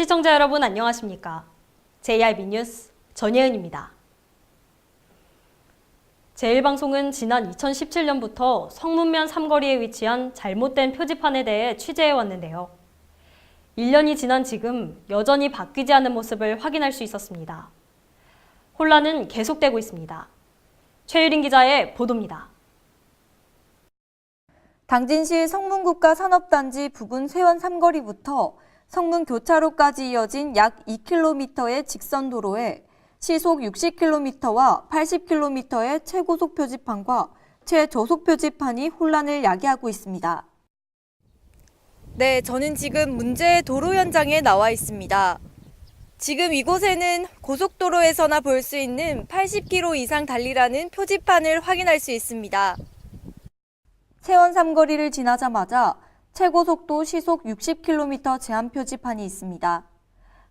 시청자 여러분 안녕하십니까? JRB 뉴스 전예은입니다. 제1방송은 지난 2017년부터 성문면 삼거리에 위치한 잘못된 표지판에 대해 취재해왔는데요. 1년이 지난 지금 여전히 바뀌지 않은 모습을 확인할 수 있었습니다. 혼란은 계속되고 있습니다. 최유린 기자의 보도입니다. 당진시 성문국가산업단지 부근 세원 삼거리부터 성문교차로까지 이어진 약 2km의 직선도로에 시속 60km와 80km의 최고속 표지판과 최저속 표지판이 혼란을 야기하고 있습니다. 네, 저는 지금 문제의 도로 현장에 나와 있습니다. 지금 이곳에는 고속도로에서나 볼 수 있는 80km 이상 달리라는 표지판을 확인할 수 있습니다. 세원 삼거리를 지나자마자 최고속도 시속 60km 제한 표지판이 있습니다.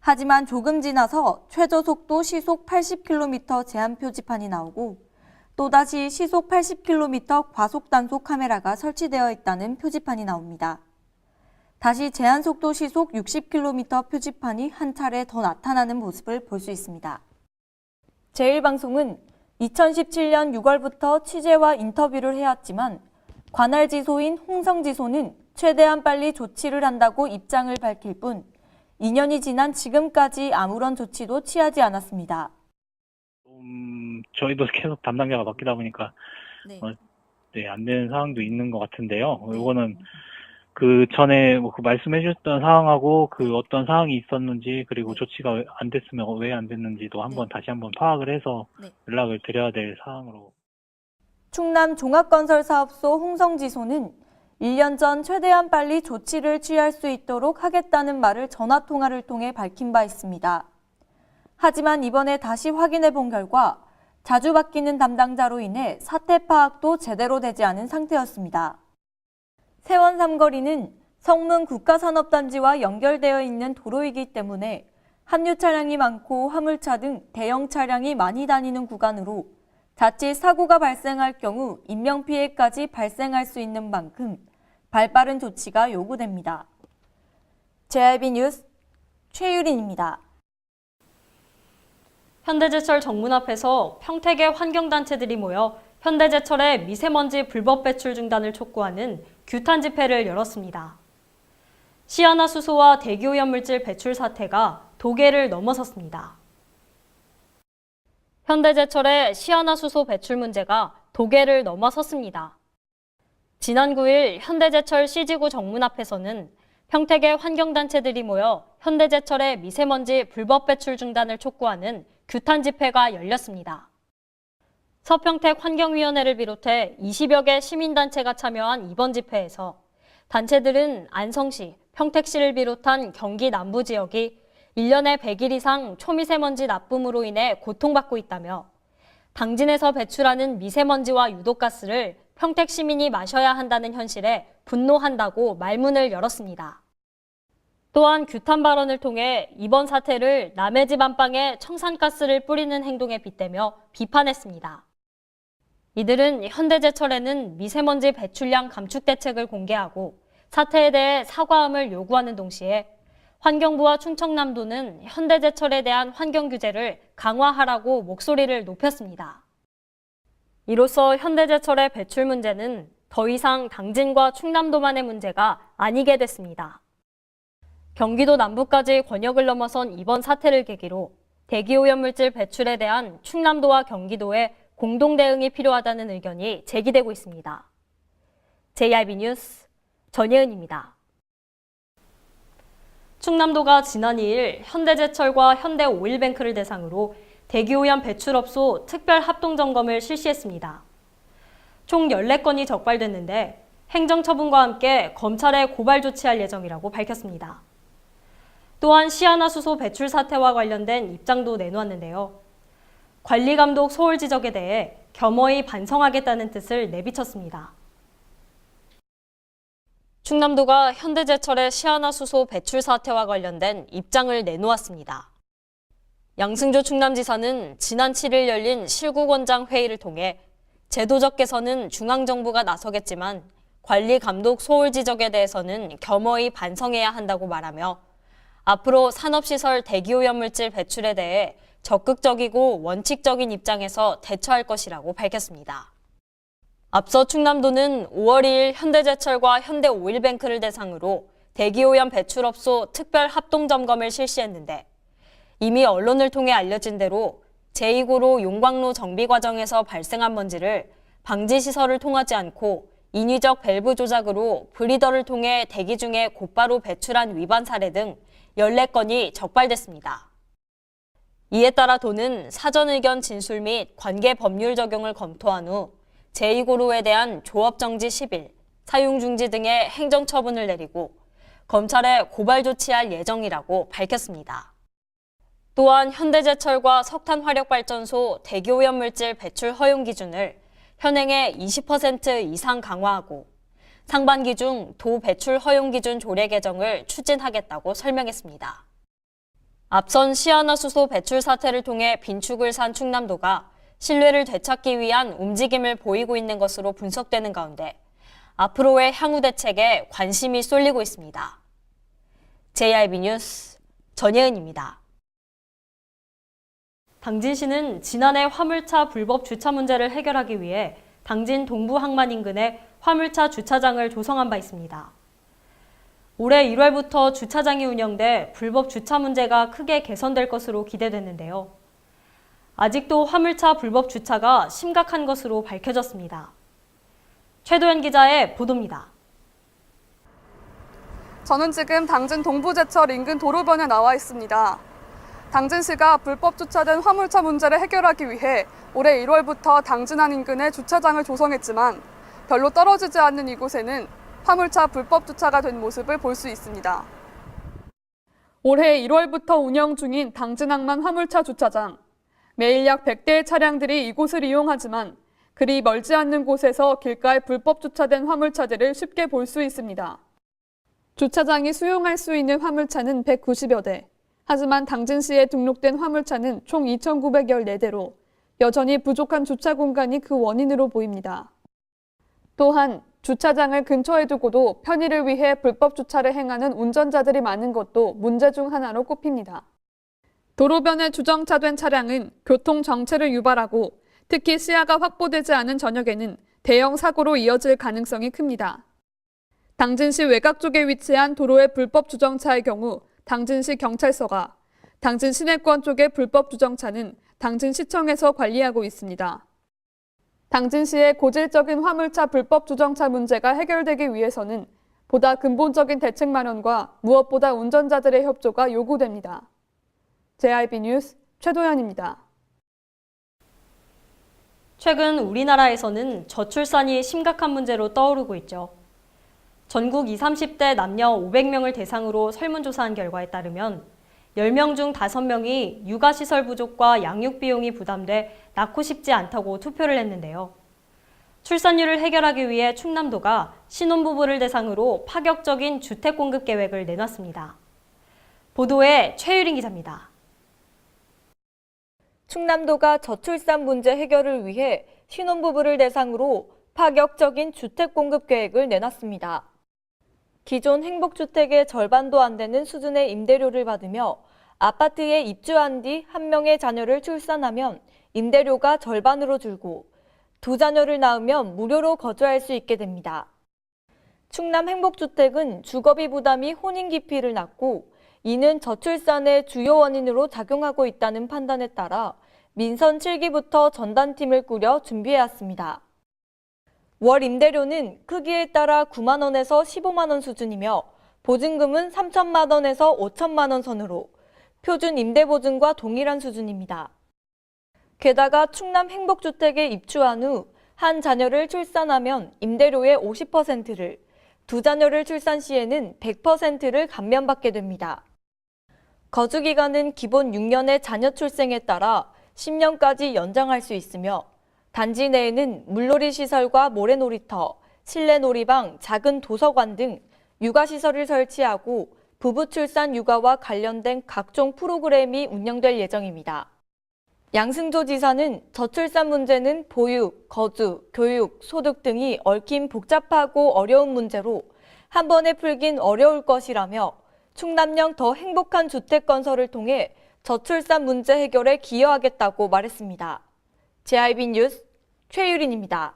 하지만 조금 지나서 최저속도 시속 80km 제한 표지판이 나오고 또다시 시속 80km 과속단속 카메라가 설치되어 있다는 표지판이 나옵니다. 다시 제한속도 시속 60km 표지판이 한 차례 더 나타나는 모습을 볼 수 있습니다. 제1방송은 2017년 6월부터 취재와 인터뷰를 해왔지만 관할지소인 홍성지소는 최대한 빨리 조치를 한다고 입장을 밝힐 뿐 2년이 지난 지금까지 아무런 조치도 취하지 않았습니다. 저희도 계속 담당자가 바뀌다 보니까 안 되는 상황도 있는 것 같은데요. 이거는 그 전에 그 말씀해 주셨던 상황하고 그 어떤 상황이 있었는지 그리고 조치가 안 됐으면 왜 안 됐는지도 다시 한번 파악을 해서 연락을 드려야 될 사항으로. 충남 종합건설사업소 홍성지소는 1년 전 최대한 빨리 조치를 취할 수 있도록 하겠다는 말을 전화통화를 통해 밝힌 바 있습니다. 하지만 이번에 다시 확인해 본 결과 자주 바뀌는 담당자로 인해 사태 파악도 제대로 되지 않은 상태였습니다. 세원 삼거리는 성문 국가산업단지와 연결되어 있는 도로이기 때문에 함유 차량이 많고 화물차 등 대형 차량이 많이 다니는 구간으로 자칫 사고가 발생할 경우 인명피해까지 발생할 수 있는 만큼 발빠른 조치가 요구됩니다. JRB 뉴스 최유린입니다. 현대제철 정문 앞에서 평택의 환경단체들이 모여 현대제철의 미세먼지 불법 배출 중단을 촉구하는 규탄 집회를 열었습니다. 시아나수소와 대기오염물질 배출 사태가 도계를 넘어섰습니다. 현대제철의 시아나수소 배출 문제가 도계를 넘어섰습니다. 지난 9일 현대제철 C지구 정문 앞에서는 평택의 환경단체들이 모여 현대제철의 미세먼지 불법 배출 중단을 촉구하는 규탄 집회가 열렸습니다. 서평택 환경위원회를 비롯해 20여 개 시민단체가 참여한 이번 집회에서 단체들은 안성시, 평택시를 비롯한 경기 남부 지역이 1년에 100일 이상 초미세먼지 나쁨으로 인해 고통받고 있다며 당진에서 배출하는 미세먼지와 유독가스를 평택 시민이 마셔야 한다는 현실에 분노한다고 말문을 열었습니다. 또한 규탄 발언을 통해 이번 사태를 남의 집 안방에 청산가스를 뿌리는 행동에 빗대며 비판했습니다. 이들은 현대제철에는 미세먼지 배출량 감축 대책을 공개하고 사태에 대해 사과함을 요구하는 동시에 환경부와 충청남도는 현대제철에 대한 환경 규제를 강화하라고 목소리를 높였습니다. 이로써 현대제철의 배출 문제는 더 이상 당진과 충남도만의 문제가 아니게 됐습니다. 경기도 남부까지 권역을 넘어선 이번 사태를 계기로 대기오염물질 배출에 대한 충남도와 경기도의 공동 대응이 필요하다는 의견이 제기되고 있습니다. JRB 뉴스 전예은입니다. 충남도가 지난 2일 현대제철과 현대오일뱅크를 대상으로 대기오염 배출업소 특별 합동점검을 실시했습니다. 총 14건이 적발됐는데 행정처분과 함께 검찰에 고발 조치할 예정이라고 밝혔습니다. 또한 시아나수소 배출 사태와 관련된 입장도 내놓았는데요. 관리감독 소홀 지적에 대해 겸허히 반성하겠다는 뜻을 내비쳤습니다. 충남도가 현대제철의 시아나수소 배출 사태와 관련된 입장을 내놓았습니다. 양승조 충남지사는 지난 7일 열린 실구원장 회의를 통해 제도적 개선은 중앙정부가 나서겠지만 관리 감독 소홀 지적에 대해서는 겸허히 반성해야 한다고 말하며 앞으로 산업시설 대기오염물질 배출에 대해 적극적이고 원칙적인 입장에서 대처할 것이라고 밝혔습니다. 앞서 충남도는 5월 2일 현대제철과 현대오일뱅크를 대상으로 대기오염 배출업소 특별 합동점검을 실시했는데 이미 언론을 통해 알려진 대로 제2고로 용광로 정비 과정에서 발생한 먼지를 방지시설을 통하지 않고 인위적 밸브 조작으로 브리더를 통해 대기 중에 곧바로 배출한 위반 사례 등 14건이 적발됐습니다. 이에 따라 도는 사전 의견 진술 및 관계 법률 적용을 검토한 후 제2고로에 대한 조업 정지 10일, 사용 중지 등의 행정처분을 내리고 검찰에 고발 조치할 예정이라고 밝혔습니다. 또한 현대제철과 석탄화력발전소 대기오염물질 배출 허용 기준을 현행의 20% 이상 강화하고 상반기 중 도 배출 허용 기준 조례 개정을 추진하겠다고 설명했습니다. 앞선 시아나수소 배출 사태를 통해 빈축을 산 충남도가 신뢰를 되찾기 위한 움직임을 보이고 있는 것으로 분석되는 가운데 앞으로의 향후 대책에 관심이 쏠리고 있습니다. JIB 뉴스 전예은입니다. 당진시는 지난해 화물차 불법 주차 문제를 해결하기 위해 당진 동부 항만 인근에 화물차 주차장을 조성한 바 있습니다. 올해 1월부터 주차장이 운영돼 불법 주차 문제가 크게 개선될 것으로 기대되는데요. 아직도 화물차 불법 주차가 심각한 것으로 밝혀졌습니다. 최도연 기자의 보도입니다. 저는 지금 당진 동부제철 인근 도로변에 나와 있습니다. 당진시가 불법 주차된 화물차 문제를 해결하기 위해 올해 1월부터 당진안 인근에 주차장을 조성했지만 별로 떨어지지 않는 이곳에는 화물차 불법 주차가 된 모습을 볼 수 있습니다. 올해 1월부터 운영 중인 당진항만 화물차 주차장. 매일 약 100대의 차량들이 이곳을 이용하지만 그리 멀지 않는 곳에서 길가에 불법 주차된 화물차들을 쉽게 볼 수 있습니다. 주차장이 수용할 수 있는 화물차는 190여 대. 하지만 당진시에 등록된 화물차는 총 2,914대로 여전히 부족한 주차 공간이 그 원인으로 보입니다. 또한 주차장을 근처에 두고도 편의를 위해 불법 주차를 행하는 운전자들이 많은 것도 문제 중 하나로 꼽힙니다. 도로변에 주정차된 차량은 교통 정체를 유발하고 특히 시야가 확보되지 않은 저녁에는 대형 사고로 이어질 가능성이 큽니다. 당진시 외곽 쪽에 위치한 도로의 불법 주정차의 경우 당진시 경찰서가, 당진 시내권 쪽의 불법 주정차는 당진시청에서 관리하고 있습니다. 당진시의 고질적인 화물차 불법 주정차 문제가 해결되기 위해서는 보다 근본적인 대책 마련과 무엇보다 운전자들의 협조가 요구됩니다. JIB 뉴스 최도연입니다. 최근 우리나라에서는 저출산이 심각한 문제로 떠오르고 있죠. 전국 20, 30대 남녀 500명을 대상으로 설문조사한 결과에 따르면 10명 중 5명이 육아시설 부족과 양육 비용이 부담돼 낳고 싶지 않다고 투표를 했는데요. 출산율을 해결하기 위해 충남도가 신혼부부를 대상으로 파격적인 주택 공급 계획을 내놨습니다. 보도에 최유린 기자입니다. 충남도가 저출산 문제 해결을 위해 신혼부부를 대상으로 파격적인 주택 공급 계획을 내놨습니다. 기존 행복주택의 절반도 안 되는 수준의 임대료를 받으며 아파트에 입주한 뒤 한 명의 자녀를 출산하면 임대료가 절반으로 줄고 2자녀를 낳으면 무료로 거주할 수 있게 됩니다. 충남 행복주택은 주거비 부담이 혼인기피를 낳고 이는 저출산의 주요 원인으로 작용하고 있다는 판단에 따라 민선 7기부터 전담팀을 꾸려 준비해왔습니다. 월 임대료는 크기에 따라 9만 원에서 15만 원 수준이며 보증금은 3천만 원에서 5천만 원 선으로 표준 임대보증과 동일한 수준입니다. 게다가 충남 행복주택에 입주한 후 한 자녀를 출산하면 임대료의 50%를, 2자녀를 출산 시에는 100%를 감면받게 됩니다. 거주기간은 기본 6년의 자녀 출생에 따라 10년까지 연장할 수 있으며 단지 내에는 물놀이 시설과 모래놀이터, 실내 놀이방, 작은 도서관 등 육아시설을 설치하고 부부 출산 육아와 관련된 각종 프로그램이 운영될 예정입니다. 양승조 지사는 저출산 문제는 보육, 거주, 교육, 소득 등이 얽힌 복잡하고 어려운 문제로 한 번에 풀긴 어려울 것이라며 충남형 더 행복한 주택 건설을 통해 저출산 문제 해결에 기여하겠다고 말했습니다. JIB 뉴스 최유린입니다.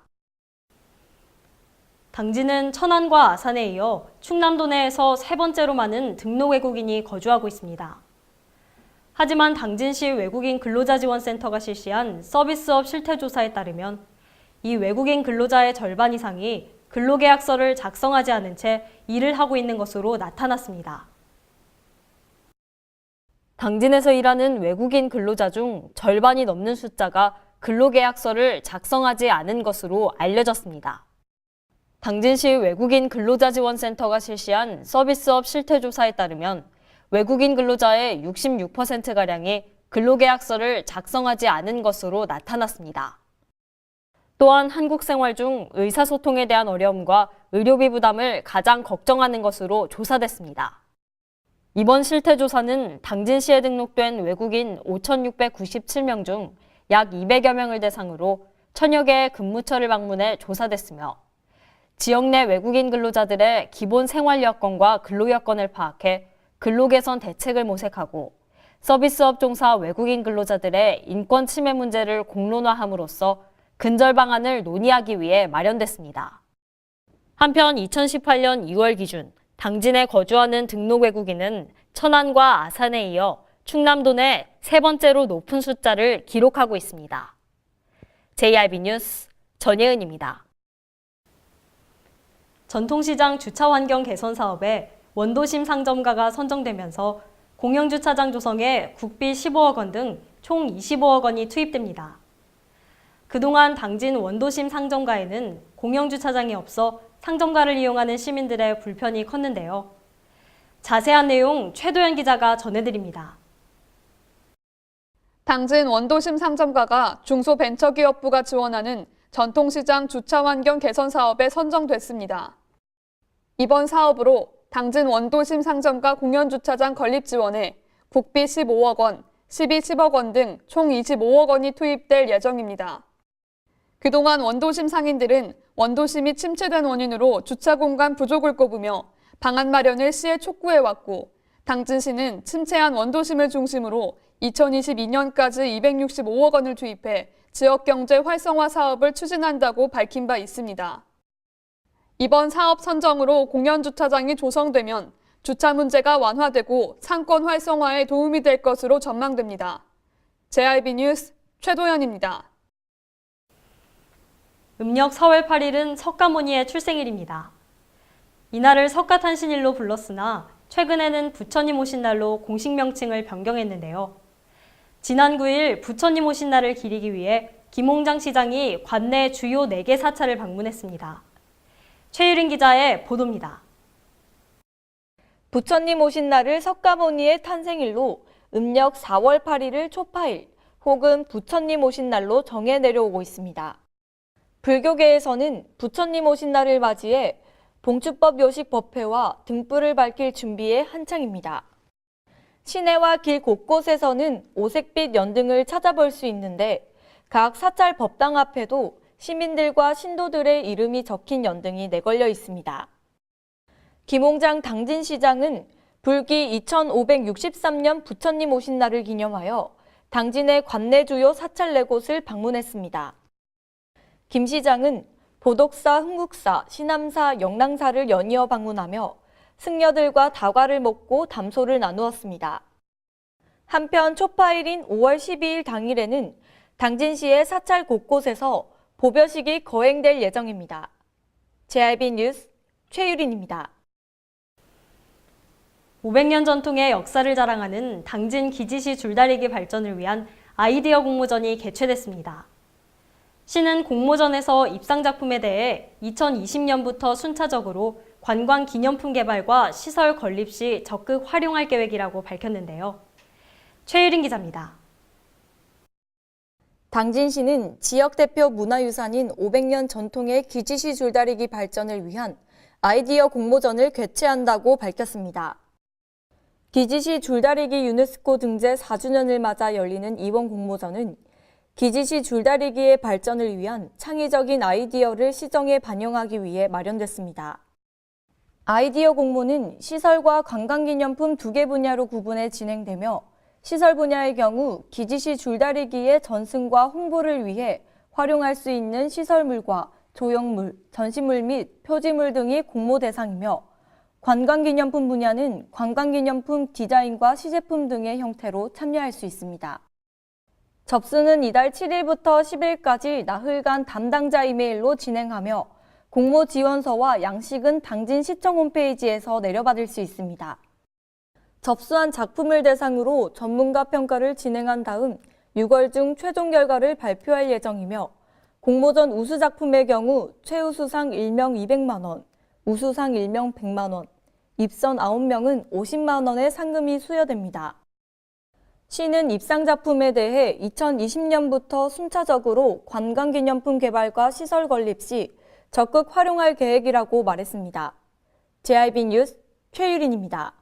당진은 천안과 아산에 이어 충남도 내에서 세 번째로 많은 등록 외국인이 거주하고 있습니다. 하지만 당진시 외국인 근로자지원센터가 실시한 서비스업 실태조사에 따르면 이 외국인 근로자의 절반 이상이 근로계약서를 작성하지 않은 채 일을 하고 있는 것으로 나타났습니다. 당진에서 일하는 외국인 근로자 중 절반이 넘는 숫자가 근로계약서를 작성하지 않은 것으로 알려졌습니다. 당진시 외국인 근로자지원센터가 실시한 서비스업 실태조사에 따르면 외국인 근로자의 66%가량이 근로계약서를 작성하지 않은 것으로 나타났습니다. 또한 한국 생활 중 의사소통에 대한 어려움과 의료비 부담을 가장 걱정하는 것으로 조사됐습니다. 이번 실태조사는 당진시에 등록된 외국인 5,697명 중 약 200여 명을 대상으로 1,000여 개의 근무처를 방문해 조사됐으며 지역 내 외국인 근로자들의 기본 생활 여건과 근로 여건을 파악해 근로 개선 대책을 모색하고 서비스업 종사 외국인 근로자들의 인권 침해 문제를 공론화함으로써 근절 방안을 논의하기 위해 마련됐습니다. 한편 2018년 2월 기준 당진에 거주하는 등록 외국인은 천안과 아산에 이어 충남도 내 세 번째로 높은 숫자를 기록하고 있습니다. JIB 뉴스 전예은입니다. 전통시장 주차 환경 개선 사업에 원도심 상점가가 선정되면서 공영주차장 조성에 국비 15억 원 등 총 25억 원이 투입됩니다. 그동안 당진 원도심 상점가에는 공영주차장이 없어 상점가를 이용하는 시민들의 불편이 컸는데요. 자세한 내용 최도연 기자가 전해드립니다. 당진 원도심 상점가가 중소벤처기업부가 지원하는 전통시장 주차 환경 개선 사업에 선정됐습니다. 이번 사업으로 당진 원도심 상점가 공연주차장 건립 지원에 국비 15억 원, 시비 10억 원 등 총 25억 원이 투입될 예정입니다. 그동안 원도심 상인들은 원도심이 침체된 원인으로 주차 공간 부족을 꼽으며 방안 마련을 시에 촉구해왔고 당진시는 침체한 원도심을 중심으로 2022년까지 265억 원을 투입해 지역경제 활성화 사업을 추진한다고 밝힌 바 있습니다. 이번 사업 선정으로 공연주차장이 조성되면 주차 문제가 완화되고 상권 활성화에 도움이 될 것으로 전망됩니다. JIB 뉴스 최도연입니다. 음력 4월 8일은 석가모니의 출생일입니다. 이날을 석가탄신일로 불렀으나 최근에는 부처님 오신 날로 공식 명칭을 변경했는데요. 지난 9일 부처님 오신 날을 기리기 위해 김홍장 시장이 관내 주요 4개 사찰을 방문했습니다. 최유린 기자의 보도입니다. 부처님 오신 날을 석가모니의 탄생일로 음력 4월 8일을 초파일 혹은 부처님 오신 날로 정해 내려오고 있습니다. 불교계에서는 부처님 오신 날을 맞이해 봉축법 요식 법회와 등불을 밝힐 준비에 한창입니다. 시내와 길 곳곳에서는 오색빛 연등을 찾아볼 수 있는데 각 사찰 법당 앞에도 시민들과 신도들의 이름이 적힌 연등이 내걸려 있습니다. 김홍장 당진시장은 불기 2563년 부처님 오신 날을 기념하여 당진의 관내 주요 사찰 4곳을 방문했습니다. 김 시장은 보덕사, 흥국사, 신암사, 영랑사를 연이어 방문하며 승려들과 다과를 먹고 담소를 나누었습니다. 한편 초파일인 5월 12일 당일에는 당진시의 사찰 곳곳에서 보벼식이 거행될 예정입니다. JIB 뉴스 최유린입니다. 500년 전통의 역사를 자랑하는 당진 기지시 줄다리기 발전을 위한 아이디어 공모전이 개최됐습니다. 시는 공모전에서 입상작품에 대해 2020년부터 순차적으로 관광 기념품 개발과 시설 건립 시 적극 활용할 계획이라고 밝혔는데요. 최유린 기자입니다. 당진시는 지역 대표 문화유산인 500년 전통의 기지시 줄다리기 발전을 위한 아이디어 공모전을 개최한다고 밝혔습니다. 기지시 줄다리기 유네스코 등재 4주년을 맞아 열리는 이번 공모전은 기지시 줄다리기의 발전을 위한 창의적인 아이디어를 시정에 반영하기 위해 마련됐습니다. 아이디어 공모는 시설과 관광기념품 2개 분야로 구분해 진행되며 시설 분야의 경우 기지시 줄다리기의 전승과 홍보를 위해 활용할 수 있는 시설물과 조형물, 전시물 및 표지물 등이 공모 대상이며 관광기념품 분야는 관광기념품 디자인과 시제품 등의 형태로 참여할 수 있습니다. 접수는 이달 7일부터 10일까지 나흘간 담당자 이메일로 진행하며 공모 지원서와 양식은 당진시청 홈페이지에서 내려받을 수 있습니다. 접수한 작품을 대상으로 전문가 평가를 진행한 다음 6월 중 최종 결과를 발표할 예정이며 공모전 우수 작품의 경우 최우수상 1명 200만 원, 우수상 1명 100만 원, 입선 9명은 50만 원의 상금이 수여됩니다. 시는 입상 작품에 대해 2020년부터 순차적으로 관광기념품 개발과 시설 건립 시 적극 활용할 계획이라고 말했습니다. JIB 뉴스 최유린입니다.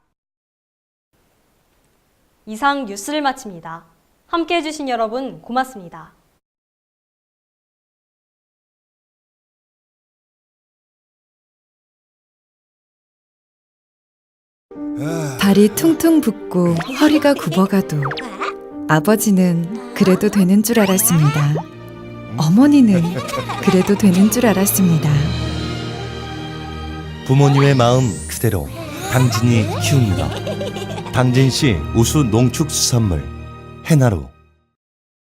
이상 뉴스를 마칩니다. 함께해 주신 여러분 고맙습니다. 발이 퉁퉁 붓고 허리가 굽어가도 아버지는 그래도 되는 줄 알았습니다. 어머니는 그래도 되는 줄 알았습니다. 부모님의 마음 그대로 당진이 키웁니다. 당진시 우수 농축수산물 해나루